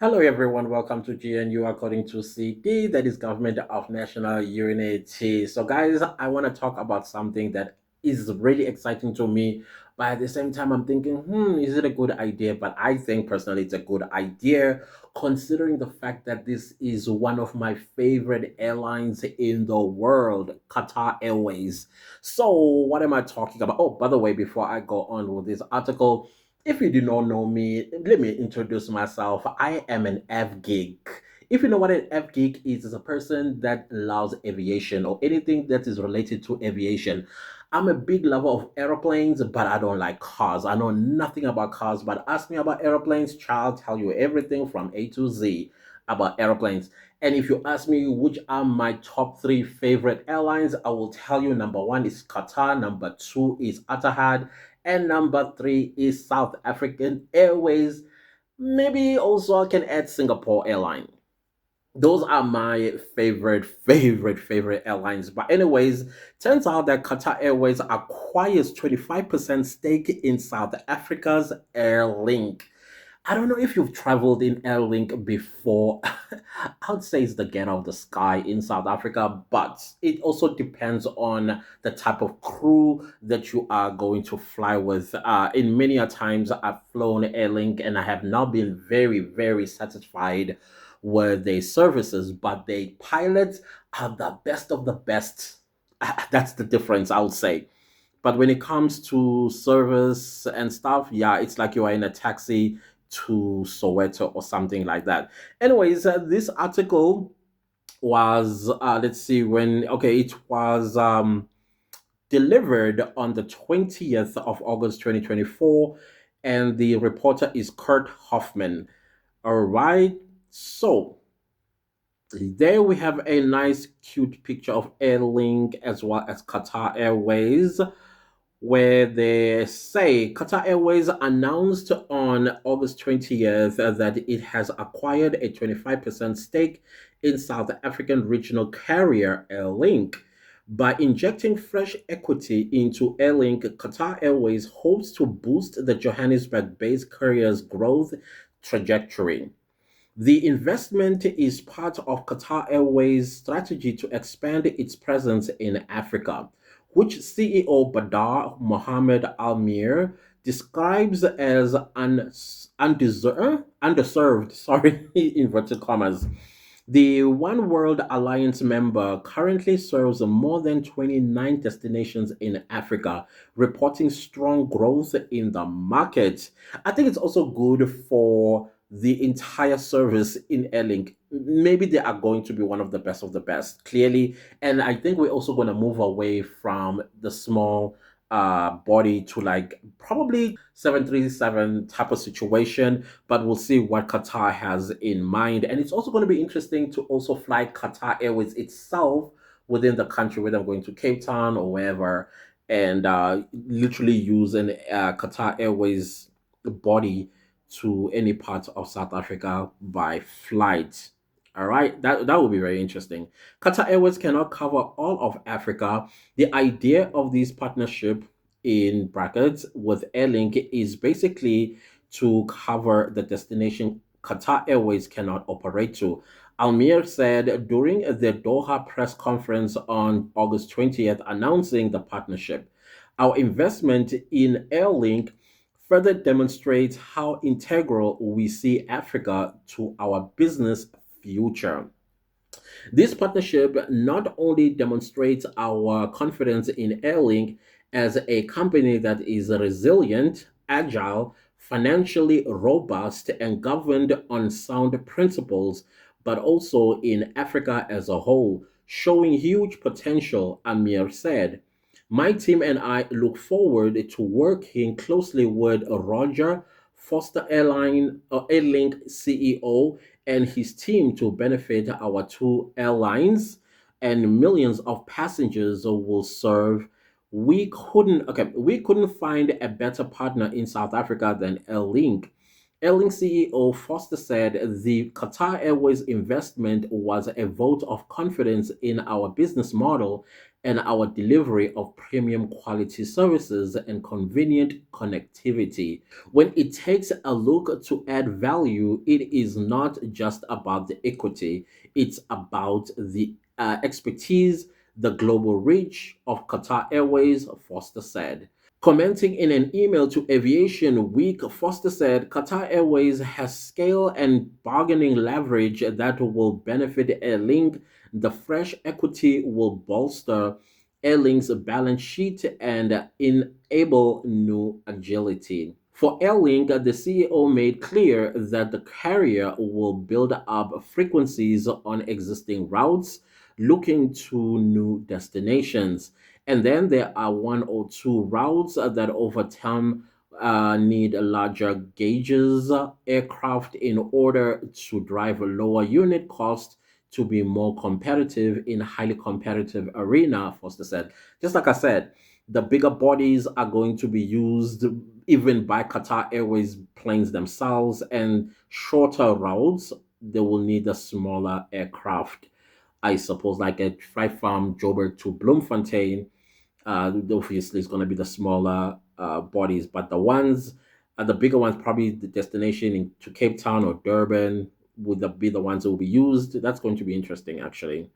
Hello, everyone. Welcome to GNU according to CD, that is Government of National Unity. So, guys, I want to talk about something that is really exciting to me, but at the same time, I'm thinking, is it a good idea? But I think personally, it's a good idea, considering the fact that this is one of my favorite airlines in the world, Qatar Airways. So, what am I talking about? Oh, by the way, before I go on with this article, if you do not know me, let me introduce myself. I am an F geek. If you know what an F geek is, it's a person that loves aviation or anything that is related to aviation. I'm a big lover of airplanes, but I don't like cars. I know nothing about cars, but ask me about airplanes, child, tell you everything from A to Z about airplanes. And if you ask me which are my top three favorite airlines, I will tell you number one is Qatar, number two is Etihad, and number three is South African Airways. Maybe also I can add Singapore Airline. Those are my favorite airlines. But anyways, turns out that Qatar Airways acquires 25% stake in South Africa's Airlink. I don't know if you've traveled in Airlink before. I would say it's the get of the sky in South Africa, but it also depends on the type of crew that you are going to fly with. In many a times, I've flown Airlink and I have not been very satisfied with their services, but their pilots are the best of the best. That's the difference, I would say. But when it comes to service and stuff, yeah, it's like you are in a taxi to Soweto or something like that. Anyways, this article was let's see when okay, it was delivered on the 20th of August 2024, and the reporter is Kurt Hoffman. All right. So there we have a nice cute picture of Airlink as well as Qatar Airways, where they say Qatar Airways announced on August 20th that it has acquired a 25% stake in South African regional carrier Airlink. By injecting fresh equity into Airlink, Qatar Airways hopes to boost the Johannesburg based carrier's growth trajectory. The investment is part of Qatar Airways' strategy to expand its presence in Africa, which CEO Badar Mohammed Al Mir describes as underserved, sorry, inverted commas. The One World Alliance member currently serves more than 29 destinations in Africa, reporting strong growth in the market. I think it's also good for the entire service in Airlink. Maybe they are going to be one of the best, clearly. And I think we're also going to move away from the small body to like probably 737 type of situation, but we'll see what Qatar has in mind. And it's also going to be interesting to also fly Qatar Airways itself within the country, whether I'm going to Cape Town or wherever, and literally use an Qatar Airways body to any part of South Africa by flight. All right, that would be very interesting. Qatar Airways cannot cover all of Africa. The idea of this partnership in brackets with Airlink is basically to cover the destination Qatar Airways cannot operate to. Almir said during the Doha press conference on August 20th, announcing the partnership. Our investment in Airlink further demonstrates how integral we see Africa to our business future. This partnership not only demonstrates our confidence in Airlink as a company that is resilient, agile, financially robust, and governed on sound principles, but also in Africa as a whole, showing huge potential, Amir said. My team and I look forward to working closely with Roger, Foster Airlink CEO, and his team to benefit our two airlines and millions of passengers will serve. We couldn't find a better partner in South Africa than Airlink. Airlink CEO Foster said the Qatar Airways investment was a vote of confidence in our business model and our delivery of premium quality services and convenient connectivity. When it takes a look to add value, it is not just about the equity, it's about the expertise, the global reach of Qatar Airways, Foster said. Commenting in an email to Aviation Week, Foster said Qatar Airways has scale and bargaining leverage that will benefit Airlink. The fresh equity will bolster Airlink's balance sheet and enable new agility. For Airlink, the CEO made clear that the carrier will build up frequencies on existing routes, looking to new destinations. And then there are one or two routes that over time need larger gauges aircraft in order to drive a lower unit cost to be more competitive in a highly competitive arena, Foster said. Just like I said, the bigger bodies are going to be used even by Qatar Airways planes themselves, and shorter routes, they will need a smaller aircraft. I suppose, like a flight from Joburg to Bloemfontein, obviously it's going to be the smaller bodies, but the bigger ones, probably the destination to Cape Town or Durban, be the ones that will be used. That's going to be interesting, actually.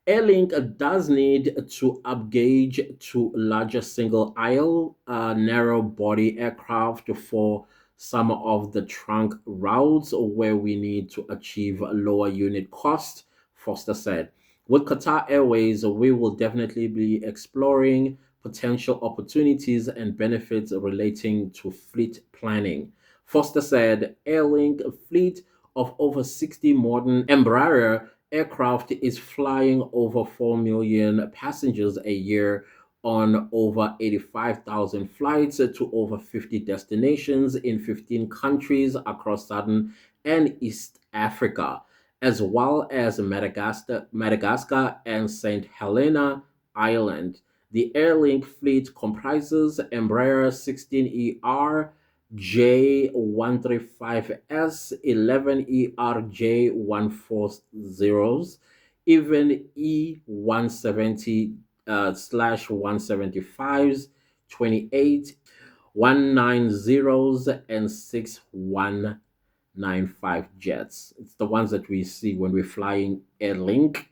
Airlink does need to upgauge to larger single aisle, narrow body aircraft for some of the trunk routes where we need to achieve a lower unit cost, Foster said. With Qatar Airways, we will definitely be exploring potential opportunities and benefits relating to fleet planning. Foster said Airlink fleet of over 60 modern Embraer aircraft is flying over 4 million passengers a year on over 85,000 flights to over 50 destinations in 15 countries across Southern and East Africa, as well as Madagascar and St. Helena Island. The Airlink fleet comprises Embraer 16ER, J135S, 11ERJ140s, even E170 slash 175s, 28, 190s, and 6195 jets. It's the ones that we see when we're flying Airlink.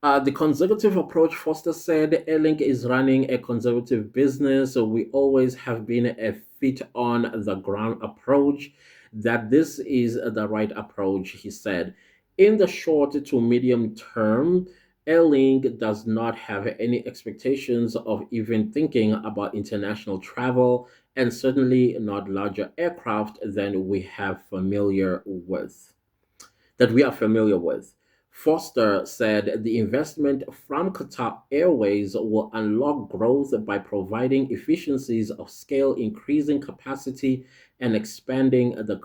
The conservative approach, Foster said, Airlink is running a conservative business, so we always have been a feet on the ground approach, that this is the right approach, he said. In the short to medium term, Airlink does not have any expectations of even thinking about international travel, and certainly not larger aircraft than we have familiar with that we are familiar with. Foster said the investment from Qatar Airways will unlock growth by providing efficiencies of scale, increasing capacity, and expanding the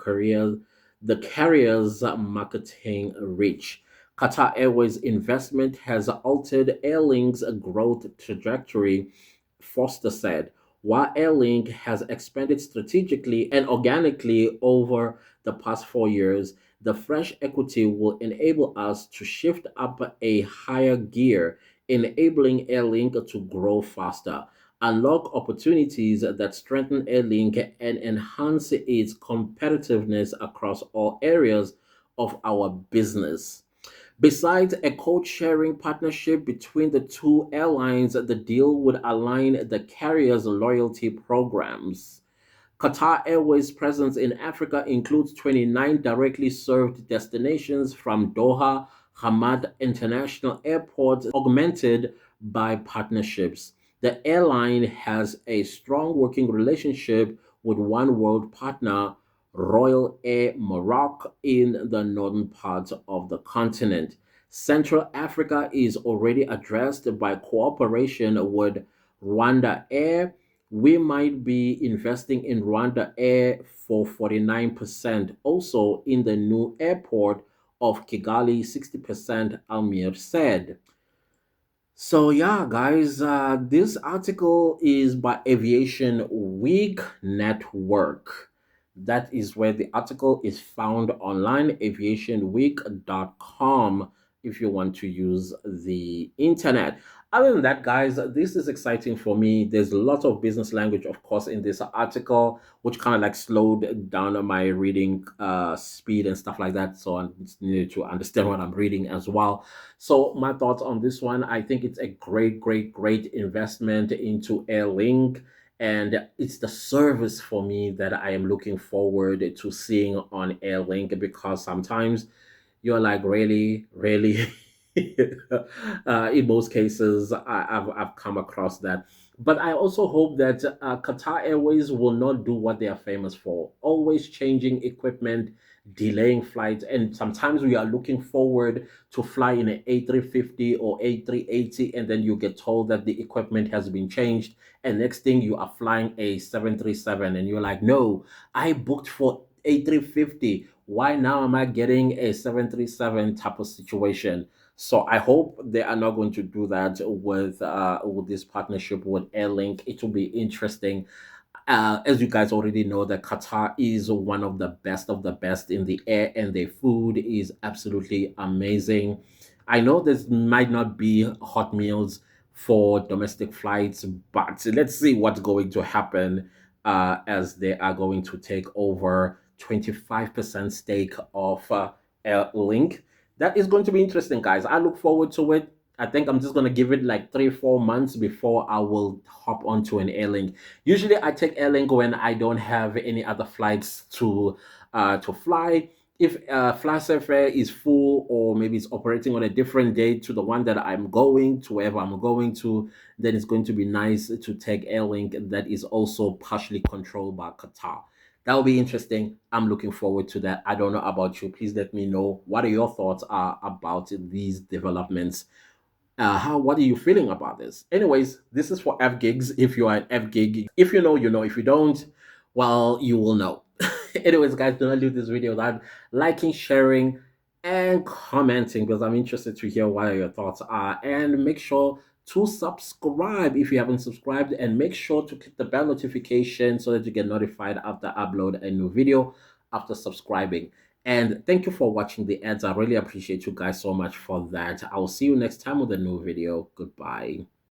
carrier's marketing reach. Qatar Airways investment has altered Airlink's growth trajectory, Foster said. While Airlink has expanded strategically and organically over the past 4 years, the fresh equity will enable us to shift up a higher gear, enabling Airlink to grow faster, unlock opportunities that strengthen Airlink, and enhance its competitiveness across all areas of our business. Besides a code sharing partnership between the two airlines, the deal would align the carriers' loyalty programs. Qatar Airways' presence in Africa includes 29 directly served destinations from Doha Hamad International Airport, augmented by partnerships. The airline has a strong working relationship with One World partner Royal Air Maroc in the northern part of the continent. Central Africa is already addressed by cooperation with Rwanda Air. We might be investing in Rwanda Air for 49%. Also in the new airport of Kigali, 60%, Almir said. So, yeah, guys, this article is by Aviation Week Network. That is where the article is found online, aviationweek.com, if you want to use the internet. Other than that, guys, this is exciting for me. There's a lot of business language, of course, in this article, which kind of like slowed down my reading speed and stuff like that. So I needed to understand what I'm reading as well. So my thoughts on this one, I think it's a great, great, great investment into Airlink. And it's the service for me that I am looking forward to seeing on Airlink, because sometimes you're like, really, really. In most cases, I've come across that. But I also hope that Qatar Airways will not do what they are famous for, always changing equipment, delaying flights. And sometimes we are looking forward to fly in an A350 or A380, and then you get told that the equipment has been changed. And next thing, you are flying a 737, and you're like, no, I booked for A350. Why now am I getting a 737 type of situation? So I hope they are not going to do that with this partnership with Airlink. It will be interesting. As you guys already know, that Qatar is one of the best in the air, and their food is absolutely amazing. I know this might not be hot meals for domestic flights, but let's see what's going to happen as they are going to take over 25% stake of Link. That is going to be interesting, guys. I look forward to it. I think I'm just going to give it like 3 4 months before I will hop onto an Airlink. Usually, I take Airlink when I don't have any other flights to fly. If flight fare is full, or maybe it's operating on a different day to the one that I'm going to, wherever I'm going to, then it's going to be nice to take Airlink that is also partially controlled by Qatar. That will be interesting. I'm looking forward to that. I don't know about you. Please let me know what are your thoughts are about these developments. What are you feeling about this? Anyways, this is for F gigs. If you are an F gig, if you know, you know. If you don't, well, you will know. Anyways, guys, do not leave this video without liking, sharing, and commenting, because I'm interested to hear what your thoughts are. And make sure to subscribe if you haven't subscribed, and make sure to click the bell notification so that you get notified after I upload a new video after subscribing. And thank you for watching the ads. I really appreciate you guys so much for that. I'll see you next time with a new video. Goodbye.